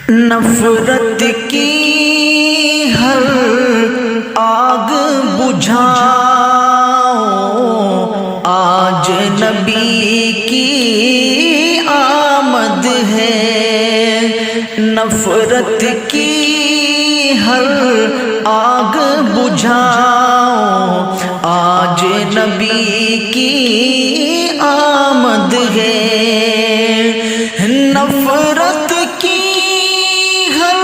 نفرت کی ہر آگ بجھاؤ، آج نبی کی آمد ہے۔ نفرت کی ہر آگ بجھاؤ، آج نبی کی آمد ہے۔ نفرت کی ہر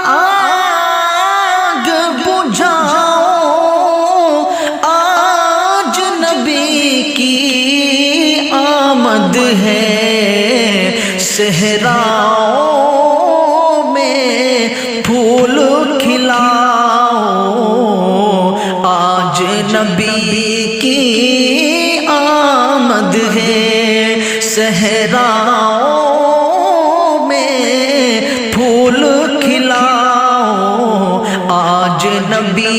آگ بجھاؤ، آج نبی کی آمد ہے۔ صحراؤں میں پھول کھلاؤ، آج نبی کی آمد ہے۔ صحراؤں میں پھول کھلاؤ، آج نبی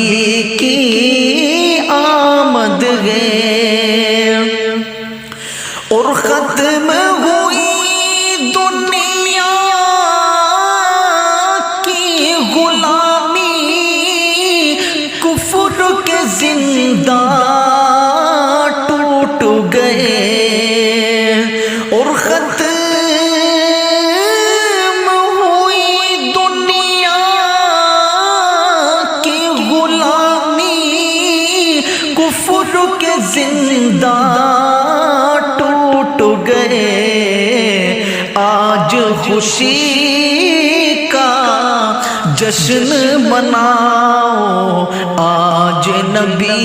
کی آمد ہے۔ اور ختم ہوئی دنیا کی غلامی، کفر کے زندہ ٹوٹ گئے۔ اور ختم ہوئی دنیا کی غلامی، کفر کے زندہ ٹوٹ گئے۔ آج خوشی کا جشن مناؤ، آج نبی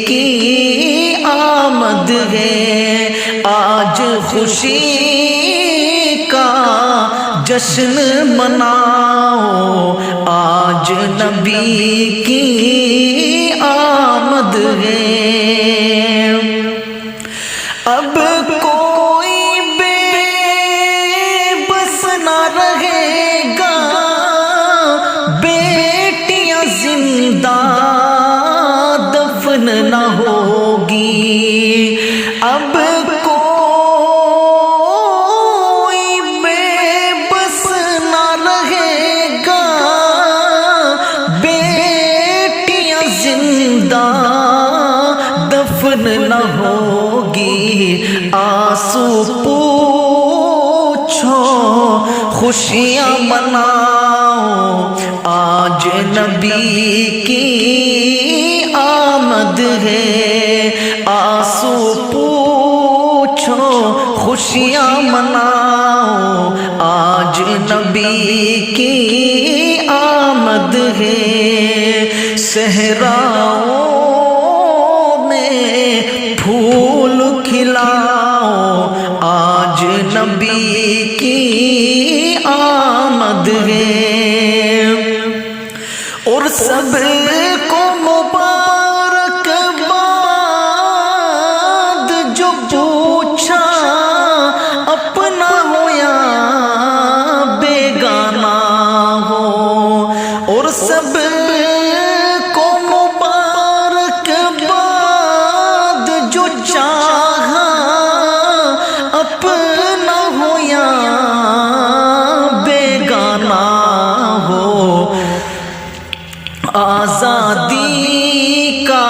کی آمد ہے۔ آج خوشی کا جشن مناؤ، آج نبی کی آمد ہے۔ اب کوئی بے بس نہ رہے گا، بیٹیاں زندہ دفن نہ ہوگی۔ اب کوئی بے بس نہ رہے گا، بیٹیاں زندہ دفن نہ ہوگی۔ آنسو پوچھو خوشیاں مناؤ، آج نبی کی آمد ہے۔ آنسو پوچھو خوشیاں مناؤ، آج نبی کی آمد ہے۔ صحراؤں میں پھول کھلاؤ، آج نبی کی آمد ہے۔ اور سب کو مبارک باد جو پوچھا، اپنا ہو یا بیگانہ ہو۔ اور سب کو مبارک باد جو چاہا، اپنا ہو یا بیگانہ ہو۔ آزادی کا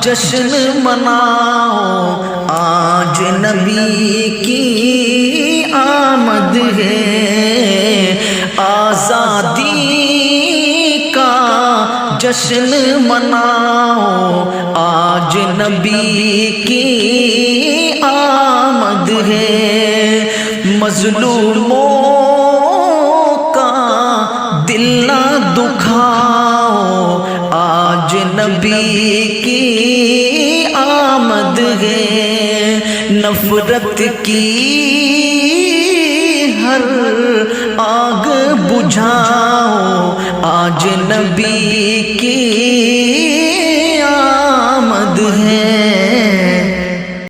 جشن مناؤ، آج نبی کی آمد ہے۔ آزادی کا جشن مناؤ، آج نبی کی آمد ہے۔ مظلوموں کا دل نہ دکھاؤ، آج نبی کی آمد ہے۔ نفرت کی ہر آگ بجھاؤ، آج نبی کی آمد ہے۔